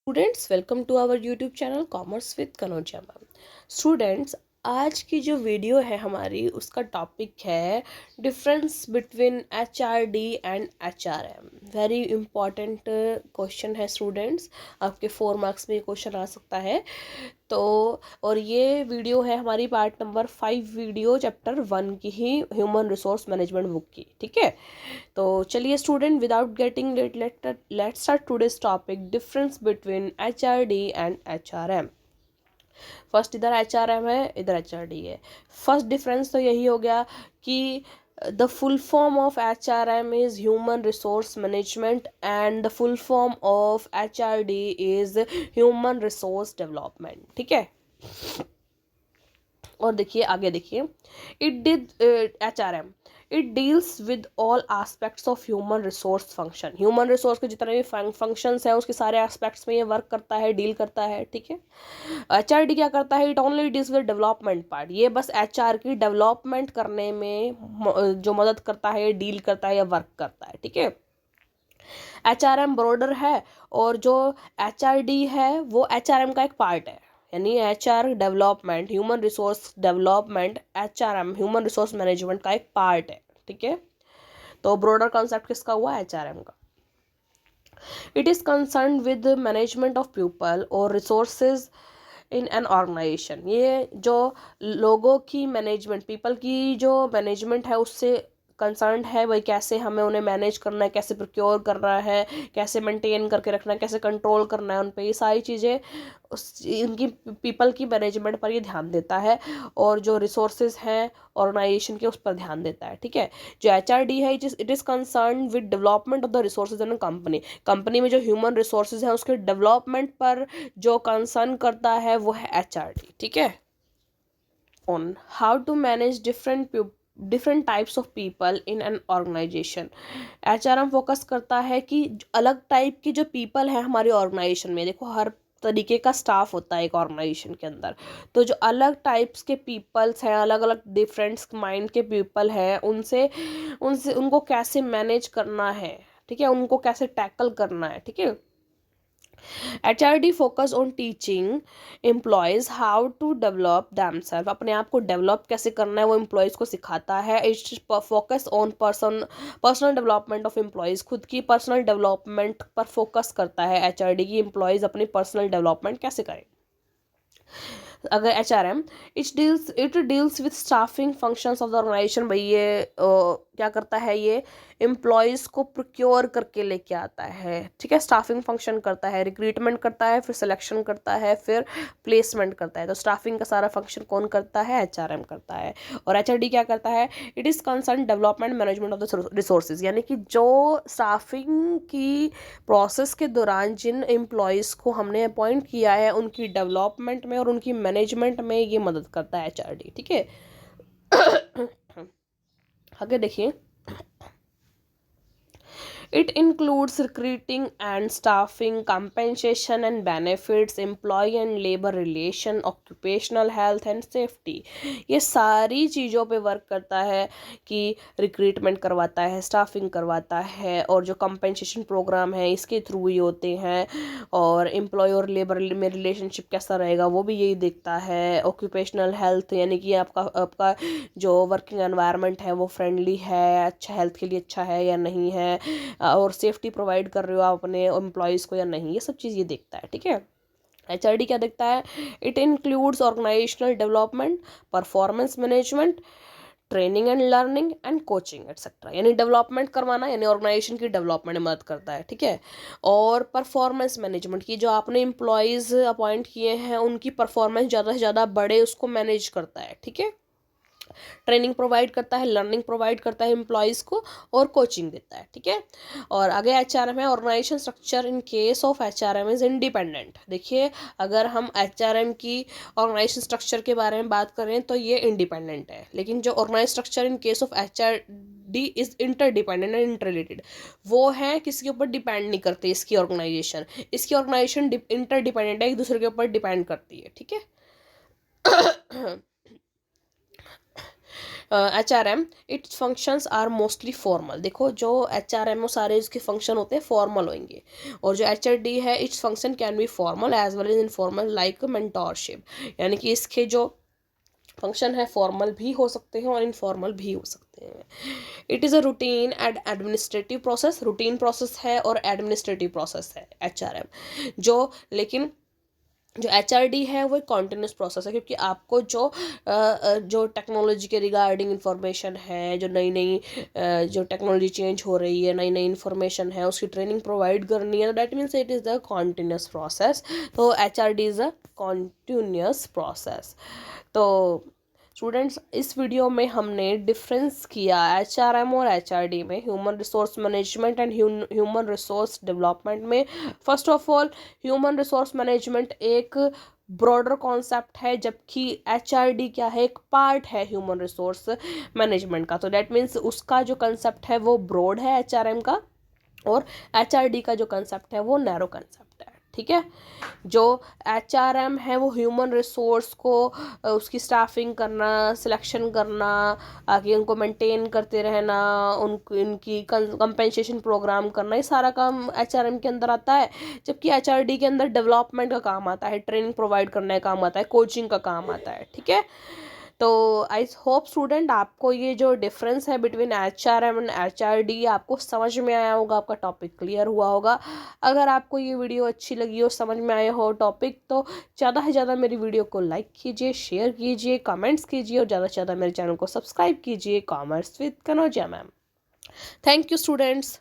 Students welcome to our YouTube channel commerce with Kanaujia ma'am. Students, आज की जो video है हमारी उसका टॉपिक है difference between HRD and HRM। Very important question है स्टूडेंट्स, आपके 4 मार्क्स में ये क्वेश्चन आ सकता है। तो और ये वीडियो है हमारी पार्ट नंबर 5 वीडियो चैप्टर 1 की ही ह्यूमन रिसोर्स मैनेजमेंट बुक की, ठीक है। तो चलिए student, without getting let let's start today's topic difference between HRD and HRM। First इधर HRM है, इधर HRD है। फर्स्ट डिफरेंस तो यही हो गया कि the full form of HRM is human resource management and the full form of HRD is human resource development, ठीक है। और देखिए आगे देखिए, it did HRM it deals with all aspects of human resource function. Human resource के जितने भी functions हैं उसके सारे एस्पेक्ट्स में ये वर्क करता है, डील करता है, ठीक है। HRD क्या करता है? It only deals with development part. ये बस HR की डेवलपमेंट करने में जो मदद करता है, डील करता है या वर्क करता है, ठीक है। HRM ब्रॉडर है और जो HRD है वो HRM का एक पार्ट है, यानी HR development, human resource development HRM human resource management का एक पार्ट है, ठीक है। तो ब्रॉडर कॉन्सेप्ट किसका हुआ? HRM का। It is concern with management of people और रिसोर्सेज इन एन ऑर्गेनाइजेशन। ये जो लोगों की मैनेजमेंट, पीपल की जो मैनेजमेंट है उससे कंसर्न है, वही कैसे हमें उन्हें मैनेज करना है, कैसे प्रोक्योर करना है, कैसे मेंटेन करके रखना है, कैसे कंट्रोल करना है उन पे, ये सारी चीज़ें इनकी पीपल की मैनेजमेंट पर ये ध्यान देता है। और जो रिसोर्सेज हैं ऑर्गेनाइजेशन के उस पर ध्यान देता है, ठीक है। जो HRD है it is concern with development of the resources in company में जो ह्यूमन रिसोर्सेज हैं उसके डेवलपमेंट पर जो कंसर्न करता है वो है HRD, ठीक है। On how to manage different types of people in an organisation. HRM focus करता है कि अलग टाइप की जो पीपल है हमारी ऑर्गेनाइजेशन में, देखो हर तरीके का स्टाफ होता है एक ऑर्गेनाइजेशन के अंदर। तो जो अलग टाइप्स के पीपल्स हैं, अलग अलग डिफरेंट माइंड के पीपल हैं, उनसे उनसे उनको कैसे मैनेज करना है, ठीक है, उनको कैसे टैकल करना है, ठीक है। HRD focus on teaching employees how to develop themselves. अपने आप को डेवलप कैसे करना है वो एम्प्लॉयज़ को सिखाता है। It's focus on personal development of employees. खुद की पर्सनल डेवलपमेंट पर फोकस करता है HRD की एम्प्लॉयज़ अपनी पर्सनल डेवलपमेंट कैसे करें। अगर HRM it deals with staffing functions of the organisation. भाई ये क्या करता है? ये एम्प्लॉयज़ को प्रोक्योर करके लेके आता है, ठीक है। स्टाफिंग फंक्शन करता है, रिक्रूटमेंट करता है, फिर सिलेक्शन करता है, फिर प्लेसमेंट करता है। तो स्टाफिंग का सारा फंक्शन कौन करता है? HRM करता है। और HRD क्या करता है? It is concern development management of the resources, यानी कि जो स्टाफिंग की प्रोसेस के दौरान जिन एम्प्लॉयज़ को हमने अपॉइंट किया है उनकी डेवलपमेंट में और उनकी मैनेजमेंट में ये मदद करता है HRD, ठीक है। आगे देखिए, it includes recruiting and staffing, compensation and benefits, employee and labor relation, occupational health and safety। ये सारी चीज़ों पे वर्क करता है कि रिक्रूटमेंट करवाता है, स्टाफिंग करवाता है, और जो कंपेंसेशन प्रोग्राम है इसके थ्रू ही होते हैं। और एम्प्लॉय और लेबर में रिलेशनशिप कैसा रहेगा वो भी यही देखता है। ऑक्यूपेशनल हेल्थ, यानी कि आपका जो वर्किंग एनवायरनमेंट है वो फ्रेंडली है, अच्छा हेल्थ के लिए अच्छा है या नहीं है, और सेफ्टी प्रोवाइड कर रहे हो आप अपने एम्प्लॉयज़ को या नहीं, ये सब चीज़ ये देखता है, ठीक है। HRD क्या देखता है? It includes organisational development, performance management, training and learning and coaching etcetera. यानी डेवलपमेंट करवाना, यानी ऑर्गेनाइजेशन की डेवलपमेंट में मदद करता है, ठीक है। और परफॉर्मेंस मैनेजमेंट की, जो आपने एम्प्लॉयज़ अपॉइंट किए हैं उनकी परफॉर्मेंस ज़्यादा से ज़्यादा बढ़े उसको मैनेज करता है, ठीक है। ट्रेनिंग प्रोवाइड करता है, लर्निंग प्रोवाइड करता है एम्प्लॉयज़ को, और कोचिंग देता है, ठीक है। और आगे HRM है, organisation structure in case of HRM is independent. देखिए, अगर हम HRM की ऑर्गेनाइजेशन स्ट्रक्चर के बारे में बात करें तो ये इंडिपेंडेंट है, लेकिन जो organise structure in case of HRD is interdependent and interrelated, वो है किसी के ऊपर डिपेंड नहीं करती। इसकी ऑर्गेनाइजेशन इंटरडिपेंडेंट है, एक दूसरे के ऊपर डिपेंड करती है, ठीक है। HRM its functions are mostly formal. देखो जो HRM वो सारे इसके फंक्शन होते हैं फॉर्मल होंगे, और जो HRD है its function can be formal as well as informal like mentorship, यानी कि इसके जो फंक्शन है फॉर्मल भी हो सकते हैं और इनफॉर्मल भी हो सकते हैं। It is a routine and administrative process, routine process है और एडमिनिस्ट्रेटिव प्रोसेस है HRM जो, लेकिन जो HRD है वो एक कॉन्टिन्यूस प्रोसेस है, क्योंकि आपको जो टेक्नोलॉजी के रिगार्डिंग इंफॉर्मेशन है, जो नई नई जो टेक्नोलॉजी चेंज हो रही है, नई नई इंफॉर्मेशन है, उसकी ट्रेनिंग प्रोवाइड करनी है, that means it is the continuous process. तो HRD is a continuous process. तो स्टूडेंट्स इस वीडियो में हमने डिफरेंस किया HRM और HRD में, human resource management and human resource development में। First of all human resource management एक ब्रॉडर कॉन्सेप्ट है, जबकि HRD क्या है, एक पार्ट है ह्यूमन रिसोर्स मैनेजमेंट का। तो डैट मीन्स उसका जो कंसेप्ट है वो ब्रॉड है HRM का, और HRD का जो कंसेप्ट है वो नैरो कंसेप्ट है। ठीक है, जो HRM है वो ह्यूमन रिसोर्स को उसकी स्टाफिंग करना, सिलेक्शन करना, आगे उनको मेंटेन करते रहना, उनको इनकी कंपेंसेशन प्रोग्राम करना, ये सारा काम HRM के अंदर आता है। जबकि HRD के अंदर डेवलपमेंट का काम आता है, ट्रेनिंग प्रोवाइड करने का काम आता है, कोचिंग का काम आता है। ठीक है, तो आई होप स्टूडेंट आपको ये जो डिफरेंस है बिटवीन HRM एंड HRD आपको समझ में आया होगा, आपका टॉपिक क्लियर हुआ होगा। अगर आपको ये वीडियो अच्छी लगी हो, समझ में आया हो टॉपिक, तो ज़्यादा से ज़्यादा मेरी वीडियो को लाइक कीजिए, शेयर कीजिए, कमेंट्स कीजिए, और ज़्यादा से ज़्यादा मेरे चैनल को सब्सक्राइब कीजिए। Commerce with Kanaujia ma'am. Thank you students.